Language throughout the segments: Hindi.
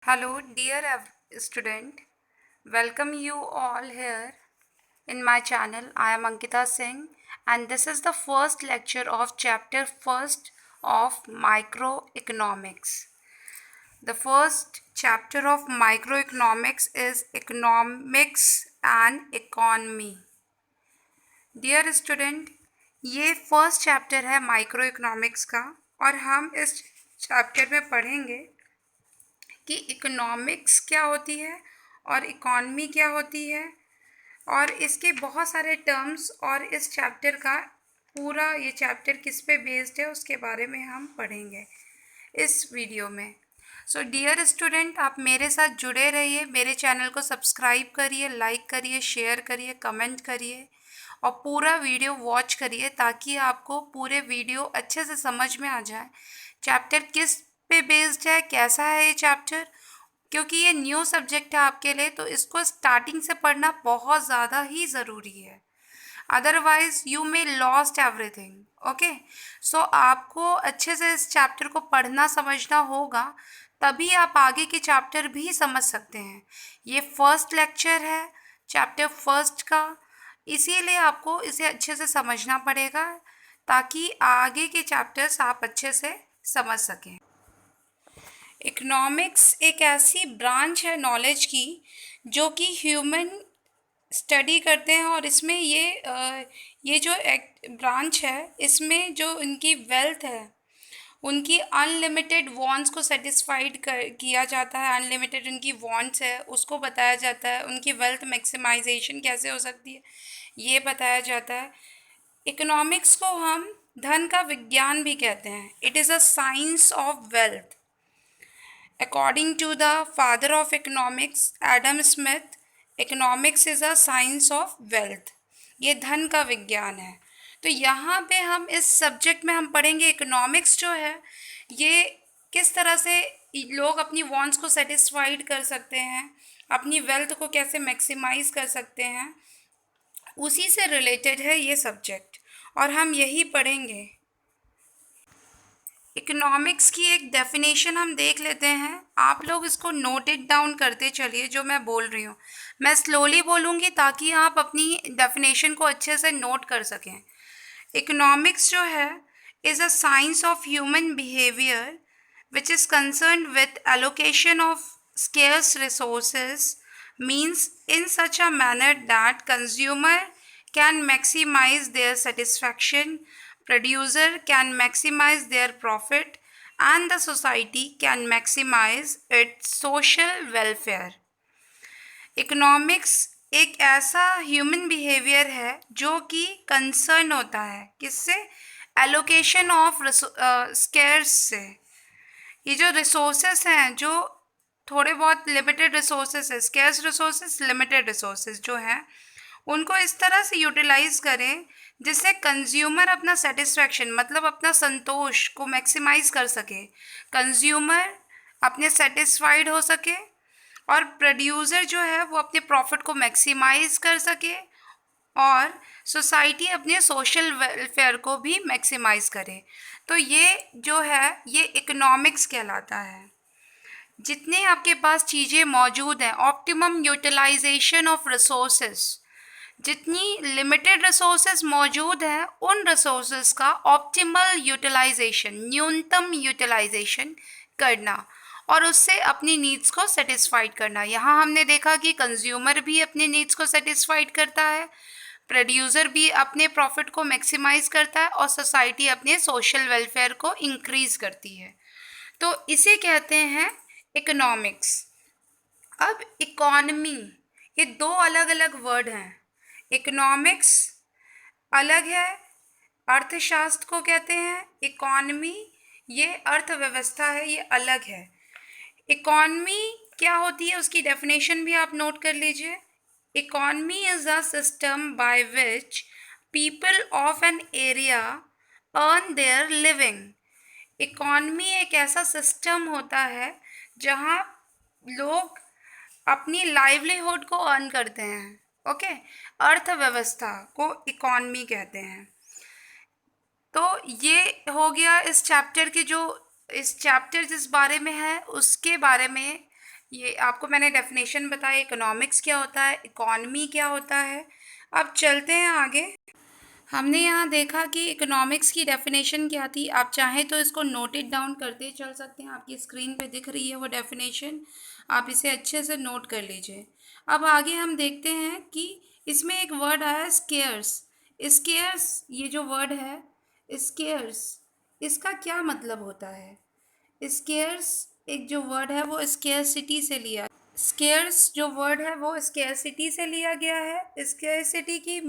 Hello, dear student. Welcome you all here in my channel. I am Ankita Singh, and this is the first lecture of chapter first of microeconomics. The first chapter of microeconomics is economics and economy. Dear student, ये फर्स्ट चैप्टर है माइक्रो इकोनॉमिक्स का और हम इस चैप्टर में पढ़ेंगे कि इकोनॉमिक्स क्या होती है और इकॉनमी क्या होती है और इसके बहुत सारे टर्म्स और इस चैप्टर का पूरा ये चैप्टर किस पे बेस्ड है उसके बारे में हम पढ़ेंगे इस वीडियो में। सो डियर स्टूडेंट, आप मेरे साथ जुड़े रहिए, मेरे चैनल को सब्सक्राइब करिए, लाइक करिए, शेयर करिए, कमेंट करिए और पूरा वीडियो वॉच करिए ताकि आपको पूरे वीडियो अच्छे से समझ में आ जाए चैप्टर किस पे बेस्ड है, कैसा है ये चैप्टर। क्योंकि ये न्यू सब्जेक्ट है आपके लिए, तो इसको स्टार्टिंग से पढ़ना बहुत ज़्यादा ही ज़रूरी है, otherwise you may lost everything. Okay, so आपको अच्छे से इस चैप्टर को पढ़ना समझना होगा, तभी आप आगे के चैप्टर भी समझ सकते हैं। ये फर्स्ट लेक्चर है चैप्टर फर्स्ट का, इसीलिए आपको इसे अच्छे से समझना पड़ेगा ताकि आगे के चैप्टर्स आप अच्छे से समझ सकें। इकोनॉमिक्स एक ऐसी ब्रांच है नॉलेज की जो कि ह्यूमन स्टडी करते हैं और इसमें ये जो एक ब्रांच है इसमें जो उनकी वेल्थ है, उनकी अनलिमिटेड वांट्स को सेटिस्फाइड किया जाता है। अनलिमिटेड उनकी वांट्स है उसको बताया जाता है, उनकी वेल्थ मैक्सिमाइजेशन कैसे हो सकती है ये बताया जाता है। इकोनॉमिक्स को हम धन का विज्ञान भी कहते हैं। It is a science of wealth. According to the father of economics, Adam Smith, economics is a science of wealth. ये धन का विज्ञान है। तो यहाँ पे हम इस सब्जेक्ट में हम पढ़ेंगे इकोनॉमिक्स जो है ये किस तरह से लोग अपनी वांट्स को सेटिस्फाइड कर सकते हैं, अपनी वेल्थ को कैसे मैक्सिमाइज कर सकते हैं, उसी से रिलेटेड है ये सब्जेक्ट और हम यही पढ़ेंगे। इकोनॉमिक्स की एक डेफिनेशन हम देख लेते हैं, आप लोग इसको नोटेड डाउन करते चलिए जो मैं बोल रही हूँ। मैं स्लोली बोलूँगी ताकि आप अपनी डेफिनेशन को अच्छे से नोट कर सकें। इकोनॉमिक्स जो है is a science of human behaviour which is concern with allocation of scarce resources means in such a manner that consumer can maximize their satisfaction, producer can maximize their profit, and the society can maximize its social welfare. Economics एक ऐसा ह्यूमन बिहेवियर है जो कि कंसर्न होता है किससे? एलोकेशन ऑफ स्केर्स से। ये जो रिसोर्सेस हैं जो थोड़े बहुत लिमिटेड रिसोर्सेस है, स्केर्स रिसोर्सेस, लिमिटेड रिसोर्सेस जो हैं उनको इस तरह से यूटिलाइज करें जिससे कंज्यूमर अपना सेटिस्फैक्शन मतलब अपना संतोष को मैक्सिमाइज कर सके, कंज्यूमर अपने सेटिस्फाइड हो सके और प्रोड्यूसर जो है वो अपने प्रॉफिट को मैक्सिमाइज कर सके और सोसाइटी अपने सोशल वेलफेयर को भी मैक्सिमाइज करे। तो ये जो है ये इकोनॉमिक्स कहलाता है। जितने आपके पास चीज़ें मौजूद हैं, ऑप्टिमम यूटिलाइजेशन ऑफ रिसोर्सेज, जितनी लिमिटेड रिसोर्सेज मौजूद हैं उन रिसोर्सेज का ऑप्टिमल यूटिलाइजेशन, न्यूनतम यूटिलाइजेशन करना और उससे अपनी नीड्स को सेटिस्फाइड करना। यहाँ हमने देखा कि कंज्यूमर भी अपने नीड्स को सेटिस्फाइड करता है, प्रोड्यूसर भी अपने प्रॉफिट को मैक्सिमाइज करता है और सोसाइटी अपने सोशल वेलफेयर को इंक्रीज करती है। तो इसे कहते हैं इकोनॉमिक्स। अब इकॉनमी, ये दो अलग अलग वर्ड हैं। इकोनॉमिक्स अलग है, अर्थशास्त्र को कहते हैं। इकॉनमी ये अर्थव्यवस्था है, ये अलग है। इकॉनमी क्या होती है उसकी डेफिनेशन भी आप नोट कर लीजिए। Economy is a system by which people of an area earn their living. Economy एक ऐसा सिस्टम होता है जहाँ लोग अपनी लाइवलीहुड को अर्न करते हैं। ओके, अर्थव्यवस्था को इकॉनमी कहते हैं। तो ये हो गया इस चैप्टर के जो इस चैप्टर जिस बारे में है उसके बारे में ये आपको मैंने डेफिनेशन बताया, इकोनॉमिक्स क्या होता है, इकॉनमी क्या होता है। अब चलते हैं आगे। हमने यहाँ देखा कि इकोनॉमिक्स की डेफिनेशन क्या थी। आप चाहें तो इसको नोट इट डाउन करते चल सकते हैं, आपकी स्क्रीन पे दिख रही है वो डेफिनेशन, आप इसे अच्छे से नोट कर लीजिए। अब आगे हम देखते हैं कि इसमें एक वर्ड आया स्केयर्स। स्केयर्स ये जो वर्ड है स्केयर्स, इसका क्या मतलब होता है। स्केयर्स एक जो वर्ड है वो स्केयरसिटी से लिया, स्केयर्स जो वर्ड है वो स्केयरसिटी से लिया गया है। स्केयरसिटी की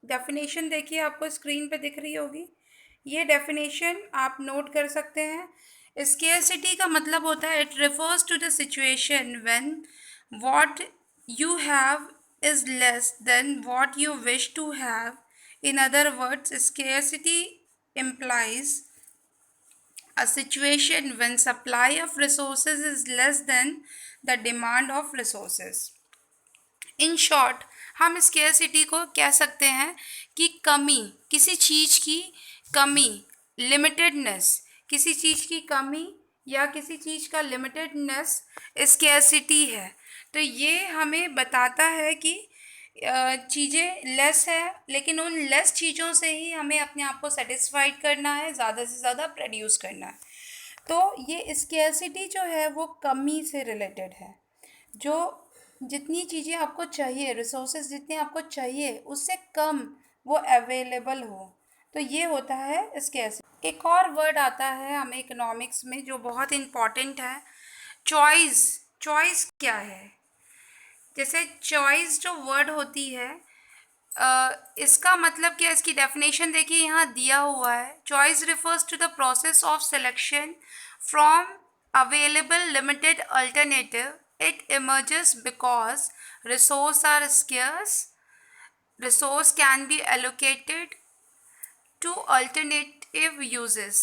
डेफिनेशन देखिए, आपको स्क्रीन पे दिख रही होगी। ये डेफिनेशन आप नोट कर सकते हैं। स्केयरसिटी का मतलब होता है it refers to the situation when what you have is less than what you wish to have. In other words scarcity implies a situation when supply of resources is less than the demand of resources. In short हम स्केयरसिटी को कह सकते हैं कि कमी, किसी चीज़ की कमी, लिमिटेडनेस, किसी चीज़ की कमी या किसी चीज़ का लिमिटेडनेस स्केयरसिटी है। तो ये हमें बताता है कि चीज़ें लेस है, लेकिन उन लेस चीज़ों से ही हमें अपने आप को सेटिस्फाइड करना है, ज़्यादा से ज़्यादा प्रोड्यूस करना है। तो ये स्केर्सिटी जो है वो कमी से रिलेटेड है। जो जितनी चीज़ें आपको चाहिए, रिसोर्सेज जितने आपको चाहिए उससे कम वो अवेलेबल हो, तो ये होता है स्केर्सिटी। एक और वर्ड आता है हमें इकोनॉमिक्स में जो बहुत इम्पॉर्टेंट है, चॉइस। चॉइस क्या है, जैसे चॉइस जो वर्ड होती है इसका मतलब क्या, इसकी डेफिनेशन देखिए यहाँ दिया हुआ है। Choice refers to the process of selection from available limited alternative. It emerges because resource are scarce, resource can be allocated to alternative uses.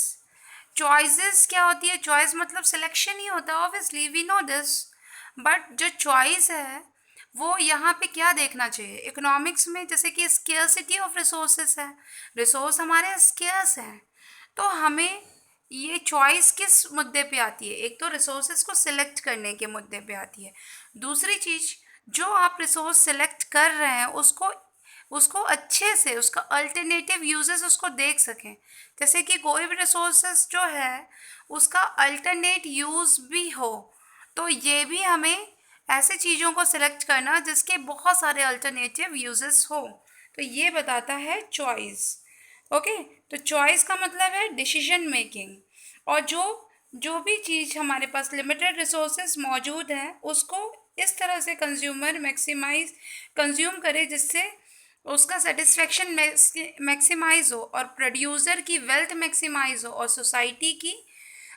Choices क्या होती है, चॉइस मतलब सिलेक्शन ही होता है, obviously we know this. But जो चॉइस है वो यहाँ पे क्या देखना चाहिए इकोनॉमिक्स में, जैसे कि स्केर्सिटी ऑफ रिसोर्सेस है, रिसोर्स हमारे स्केर्स हैं, तो हमें ये चॉइस किस मुद्दे पे आती है। एक तो रिसोर्सेस को सिलेक्ट करने के मुद्दे पे आती है, दूसरी चीज़ जो आप रिसोर्स सिलेक्ट कर रहे हैं उसको उसको अच्छे से उसका अल्टरनेटिव यूजेस उसको देख सकें। जैसे कि कोई भी रिसोर्सेस जो है उसका अल्टरनेट यूज़ भी हो, तो ये भी हमें ऐसे चीज़ों को सिलेक्ट करना जिसके बहुत सारे अल्टरनेटिव यूजेस हो, तो ये बताता है चॉइस। ओके, तो चॉइस का मतलब है डिसीजन मेकिंग। और जो भी चीज़ हमारे पास लिमिटेड रिसोर्सेज मौजूद हैं उसको इस तरह से कंज्यूमर कंज्यूम करे जिससे उसका सेटिस्फेक्शन मैक्सिमाइज हो और प्रोड्यूसर की वेल्थ मैक्सिमाइज हो और सोसाइटी की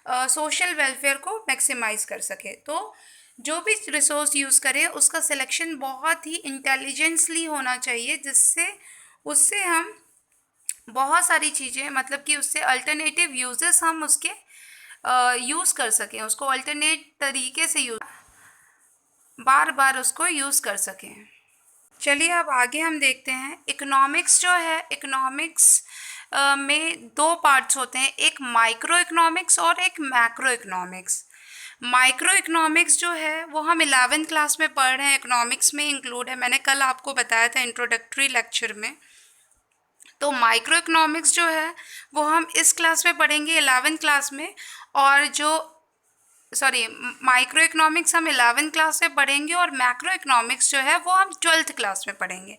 सोशल वेलफेयर को मैक्सिमाइज कर सके। तो जो भी रिसोर्स यूज़ करे उसका सिलेक्शन बहुत ही इंटेलिजेंसली होना चाहिए, जिससे उससे हम बहुत सारी चीज़ें, मतलब कि उससे अल्टरनेटिव यूजेस हम उसके यूज़ कर सकें, उसको अल्टरनेट तरीके से बार बार उसको यूज़ कर सकें। चलिए अब आगे हम देखते हैं इकोनॉमिक्स जो है। इकोनॉमिक्स में दो पार्ट्स होते हैं, एक माइक्रो इकोनॉमिक्स और एक मैक्रो इकोनॉमिक्स। माइक्रो इकोनॉमिक्स जो है वो हम 11th क्लास में पढ़ रहे हैं, इकोनॉमिक्स में इंक्लूड है, मैंने कल आपको बताया था इंट्रोडक्टरी लेक्चर में। तो माइक्रो इकोनॉमिक्स जो है वो हम इस क्लास में पढ़ेंगे 11th क्लास में, और जो माइक्रो इकोनॉमिक्स हम 11th क्लास में पढ़ेंगे और मैक्रो इकोनॉमिक्स जो है वो हम 12th क्लास में पढ़ेंगे।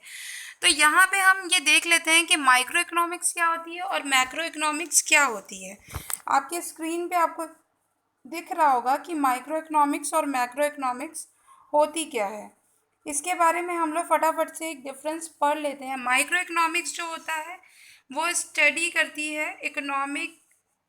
तो यहाँ पे हम ये देख लेते हैं कि माइक्रो इकोनॉमिक्स क्या होती है और मैक्रो इकोनॉमिक्स क्या होती है। आपके स्क्रीन पे आपको दिख रहा होगा कि माइक्रो इकोनॉमिक्स और मैक्रो इकोनॉमिक्स होती क्या है। इसके बारे में हम लोग फटाफट से एक डिफरेंस पढ़ लेते हैं। माइक्रो इकोनॉमिक्स जो होता है वो स्टडी करती है इकोनॉमिक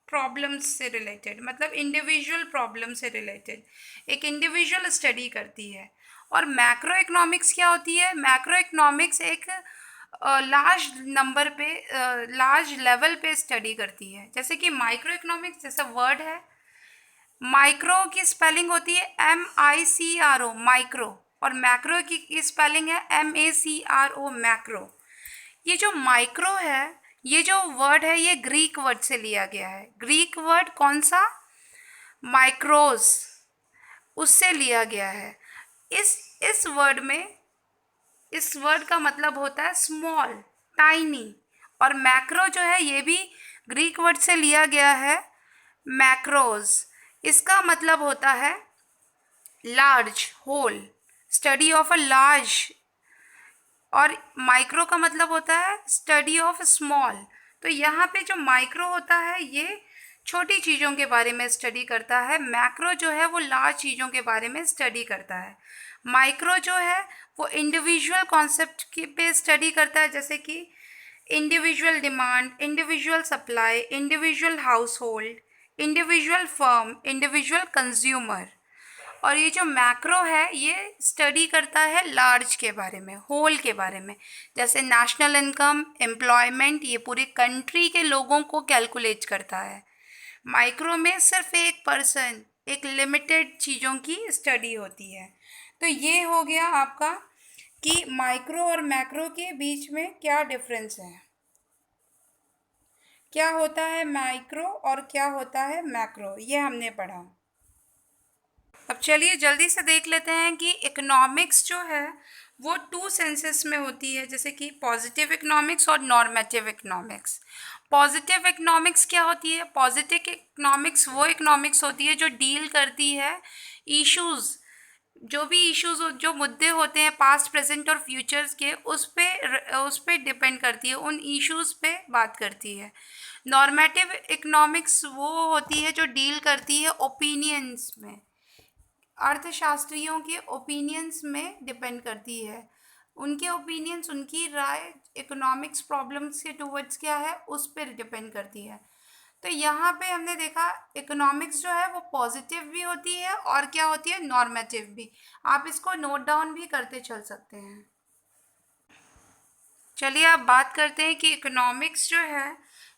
प्रॉब्लम्स से रिलेटेड, मतलब इंडिविजुअल प्रॉब्लम से रिलेटेड एक इंडिविजुअल स्टडी करती है। और मैक्रो इकोनॉमिक्स क्या होती है, मैक्रो इकोनॉमिक्स एक लार्ज नंबर पे लार्ज लेवल पे स्टडी करती है। जैसे कि माइक्रो इकोनॉमिक्स जैसा वर्ड है, माइक्रो की स्पेलिंग होती है MICRO माइक्रो, और मैक्रो की स्पेलिंग है MACRO मैक्रो। ये जो माइक्रो है, ये जो वर्ड है ये ग्रीक वर्ड से लिया गया है। ग्रीक वर्ड कौन सा, माइक्रोस। उससे लिया गया है। इस वर्ड में, इस वर्ड का मतलब होता है स्मॉल, टाइनी। और मैक्रो जो है ये भी ग्रीक वर्ड से लिया गया है, मैक्रोज। इसका मतलब होता है large, whole, study of a large. और माइक्रो का मतलब होता है स्टडी ऑफ स्मॉल। तो यहाँ पे जो माइक्रो होता है ये छोटी चीज़ों के बारे में स्टडी करता है, मैक्रो जो है वो लार्ज चीज़ों के बारे में स्टडी करता है। माइक्रो जो है वो इंडिविजुअल कॉन्सेप्ट के पे स्टडी करता है, जैसे कि individual demand, individual supply, individual house hold, individual firm, individual consumer. और ये जो मैक्रो है ये स्टडी करता है लार्ज के बारे में, होल के बारे में, जैसे नेशनल इनकम, एम्प्लॉयमेंट, ये पूरी कंट्री के लोगों को कैलकुलेट करता है। माइक्रो में सिर्फ एक पर्सन, एक लिमिटेड चीज़ों की स्टडी होती है। तो ये हो गया आपका कि माइक्रो और मैक्रो के बीच में क्या डिफरेंस है, क्या होता है माइक्रो और क्या होता है मैक्रो, ये हमने पढ़ा। अब चलिए जल्दी से देख लेते हैं कि इकोनॉमिक्स जो है वो टू सेंसेस में होती है, जैसे कि पॉजिटिव इकोनॉमिक्स और नॉर्मेटिव इकोनॉमिक्स। पॉजिटिव इकोनॉमिक्स क्या होती है? पॉजिटिव इकोनॉमिक्स वो इकोनॉमिक्स होती है जो डील करती है इश्यूज़, जो भी इश्यूज, जो मुद्दे होते हैं पास्ट, प्रेजेंट और फ्यूचर्स के, उस पे डिपेंड करती है, उन इश्यूज पे बात करती है। नॉर्मेटिव इकोनॉमिक्स वो होती है जो डील करती है ओपिनियंस में, अर्थशास्त्रियों के ओपिनियंस में डिपेंड करती है। उनके ओपिनियंस, उनकी राय इकोनॉमिक्स प्रॉब्लम्स के टूवर्ड्स क्या है उस पर डिपेंड करती है। तो यहाँ पे हमने देखा इकोनॉमिक्स जो है वो पॉजिटिव भी होती है और क्या होती है, नॉर्मेटिव भी। आप इसको नोट डाउन भी करते चल सकते हैं। चलिए आप बात करते हैं कि इकोनॉमिक्स जो है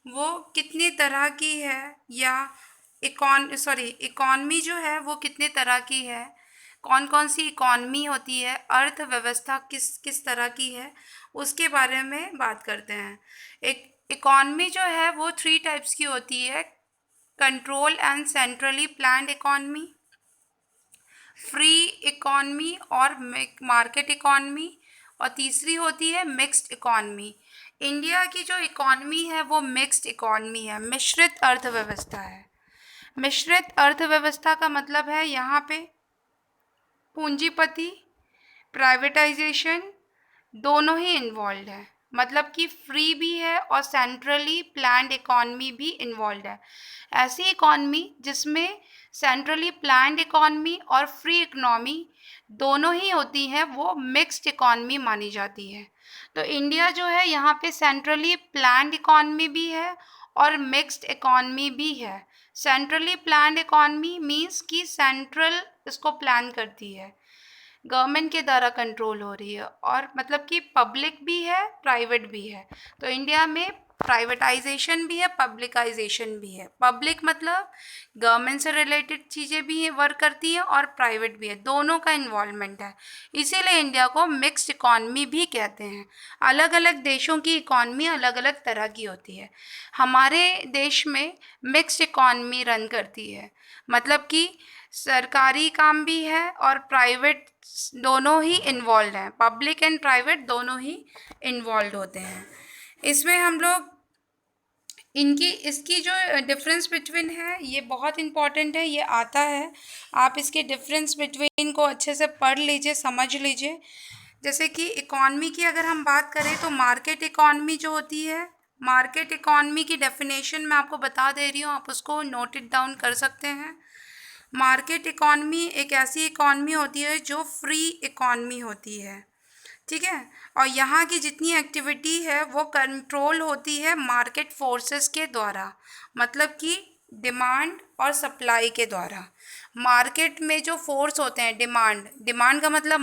वो कितनी तरह की है, या इकॉनमी जो है वो कितने तरह की है, कौन कौन सी इकॉनमी होती है, अर्थव्यवस्था किस किस तरह की है, उसके बारे में बात करते हैं। एक इकॉनमी जो है वो 3 टाइप्स की होती है, control and centrally planned economy, free economy और मार्केट इकॉनमी, और तीसरी होती है मिक्स्ड इकॉनमी। इंडिया की जो इकॉनमी है वो मिक्स्ड इकॉनमी है, मिश्रित अर्थव्यवस्था है। मिश्रित अर्थव्यवस्था का मतलब है यहाँ पे पूंजीपति, प्राइवेटाइजेशन दोनों ही इन्वॉल्व है, मतलब कि फ्री भी है और सेंट्रली प्लान्ड इकॉनमी भी इन्वॉल्व है। ऐसी इकॉनमी जिसमें सेंट्रली प्लान्ड इकॉनमी और फ्री इकनॉमी दोनों ही होती हैं वो मिक्स्ड इकॉनमी मानी जाती है। तो इंडिया जो है यहाँ पे सेंट्रली प्लान्ड इकॉनमी भी है और मिक्स्ड इकॉनमी भी है। सेंट्रली प्लान्ड इकॉनमी मीन्स कि सेंट्रल इसको प्लान करती है, गवर्नमेंट के द्वारा कंट्रोल हो रही है, और मतलब कि पब्लिक भी है प्राइवेट भी है। तो इंडिया में प्राइवेटाइजेशन भी है, पब्लिकाइजेशन भी है। पब्लिक मतलब गवर्नमेंट से रिलेटेड चीज़ें भी वर्क करती हैं और प्राइवेट भी है, दोनों का इन्वॉल्वमेंट है। इसीलिए इंडिया को मिक्स्ड इकॉनमी भी कहते हैं। अलग अलग देशों की इकॉनमी अलग अलग तरह की होती है। हमारे देश में मिक्स्ड इकॉनमी रन करती है, मतलब कि सरकारी काम भी है और प्राइवेट दोनों ही इन्वॉल्व हैं, पब्लिक एंड प्राइवेट दोनों ही इन्वॉल्व होते हैं। इसमें हम लोग इसकी जो डिफरेंस बिटवीन है ये बहुत इम्पॉर्टेंट है, ये आता है, आप इसके डिफरेंस बिटवीन को अच्छे से पढ़ लीजिए, समझ लीजिए। जैसे कि इकॉनमी की अगर हम बात करें तो मार्केट इकॉनमी जो होती है, मार्केट इकॉनमी की डेफिनेशन मैं आपको बता दे रही हूँ, आप उसको नोट इट डाउन कर सकते हैं। मार्केट इकॉनमी एक ऐसी इकॉनमी होती है जो फ्री इकॉनमी होती है, ठीक है, और यहाँ की जितनी एक्टिविटी है वो कंट्रोल होती है मार्केट फोर्सेस के द्वारा, मतलब कि डिमांड और सप्लाई के द्वारा। मार्केट में जो फोर्स होते हैं, डिमांड का मतलब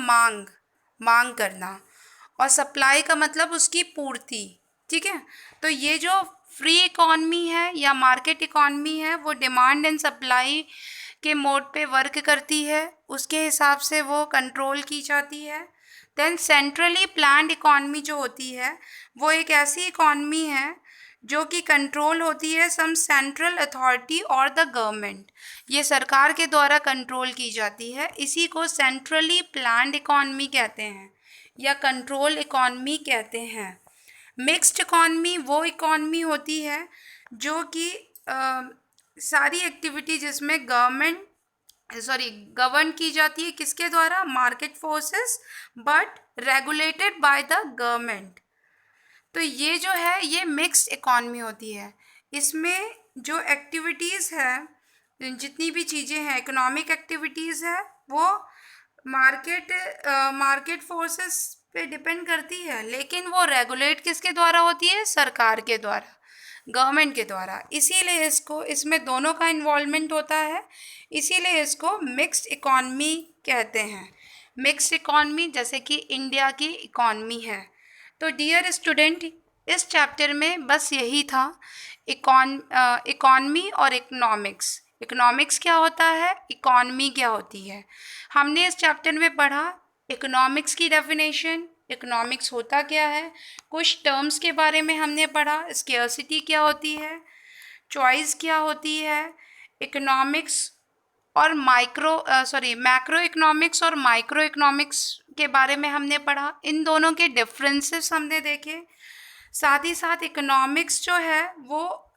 मांग करना, और सप्लाई का मतलब उसकी पूर्ति, ठीक है। तो ये जो फ्री इकॉनमी है या मार्केट इकॉनमी है वो डिमांड एंड सप्लाई के मोड पे वर्क करती है, उसके हिसाब से वो कंट्रोल की जाती है। देन सेंट्रली प्लान्ड इकॉनमी जो होती है वो एक ऐसी इकॉनमी है जो कि कंट्रोल होती है सम सेंट्रल अथॉरिटी और द गवर्नमेंट। ये सरकार के द्वारा कंट्रोल की जाती है, इसी को सेंट्रली प्लान्ड इकॉनमी कहते हैं या कंट्रोल इकॉनमी कहते हैं। मिक्स्ड इकॉनमी वो इकॉनमी होती है जो कि सारी एक्टिविटी जिसमें गवर्न की जाती है, किसके द्वारा? Market forces, but regulated by the government. तो ये जो है ये मिक्स्ड इकॉनमी होती है। इसमें जो एक्टिविटीज़ है, जितनी भी चीज़ें हैं, इकोनॉमिक एक्टिविटीज़ है, वो मार्केट फोर्सेस पे डिपेंड करती है, लेकिन वो रेगुलेट किसके द्वारा होती है? सरकार के द्वारा, गवर्नमेंट के द्वारा। इसीलिए इसमें दोनों का इन्वॉल्वमेंट होता है, इसीलिए इसको मिक्स्ड इकॉनमी कहते हैं। मिक्स्ड इकॉनमी जैसे कि इंडिया की इकॉनमी है। तो डियर स्टूडेंट, इस चैप्टर में बस यही था, इकॉनमी और इकोनॉमिक्स। इकोनॉमिक्स क्या होता है, इकॉनमी क्या होती है। हमने इस चैप्टर में पढ़ा इकोनॉमिक्स की डेफिनेशन, इकोनॉमिक्स होता क्या है, कुछ टर्म्स के बारे में हमने पढ़ा, स्केर्सिटी क्या होती है, चॉइस क्या होती है, इकोनॉमिक्स और मैक्रो इकोनॉमिक्स और माइक्रो इकोनॉमिक्स के बारे में हमने पढ़ा, इन दोनों के डिफरेंसेस हमने देखे। साथ ही साथ इकोनॉमिक्स जो है वो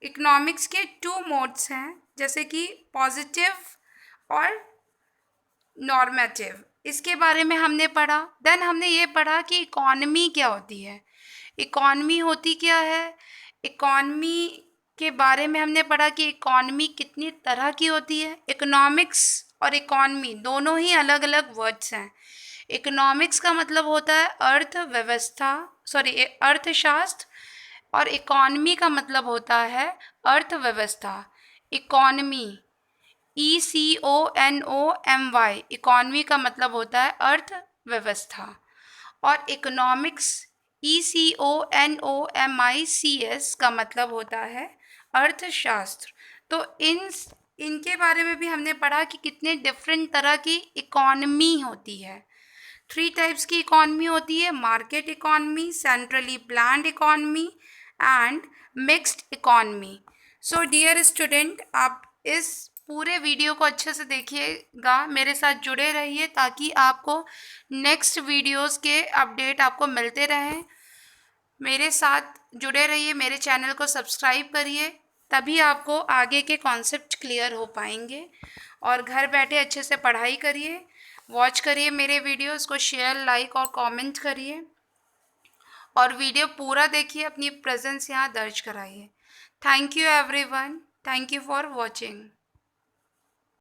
इकोनॉमिक्स के टू मोड्स हैं, जैसे कि पॉजिटिव और नॉर्मेटिव, इसके बारे में हमने पढ़ा। देन हमने ये पढ़ा कि इकॉनमी क्या होती है, इकॉनमी होती क्या है, इकॉनमी के बारे में हमने पढ़ा कि इकॉनमी कितनी तरह की होती है। इकोनॉमिक्स और इकॉनमी दोनों ही अलग अलग वर्ड्स हैं। इकोनॉमिक्स का मतलब होता है अर्थशास्त्र, और इकॉनमी का मतलब होता है अर्थव्यवस्था। इकॉनमी ECONOMY, इकॉनमी का मतलब होता है अर्थव्यवस्था, और इकोनॉमिक्स ECONOMICS का मतलब होता है अर्थशास्त्र। तो इनके बारे में भी हमने पढ़ा कि कितने डिफरेंट तरह की इकॉनमी होती है। 3 टाइप्स की इकॉनमी होती है, market economy, centrally planned economy and mixed economy. So dear student, आप इस पूरे वीडियो को अच्छे से देखिएगा, मेरे साथ जुड़े रहिए ताकि आपको नेक्स्ट वीडियोस के अपडेट आपको मिलते रहें। मेरे साथ जुड़े रहिए, मेरे चैनल को सब्सक्राइब करिए, तभी आपको आगे के कॉन्सेप्ट क्लियर हो पाएंगे। और घर बैठे अच्छे से पढ़ाई करिए, वॉच करिए मेरे वीडियोस को, शेयर, लाइक और कमेंट करिए, और वीडियो पूरा देखिए, अपनी प्रेजेंस यहाँ दर्ज कराइए। Thank you everyone, thank you for watching.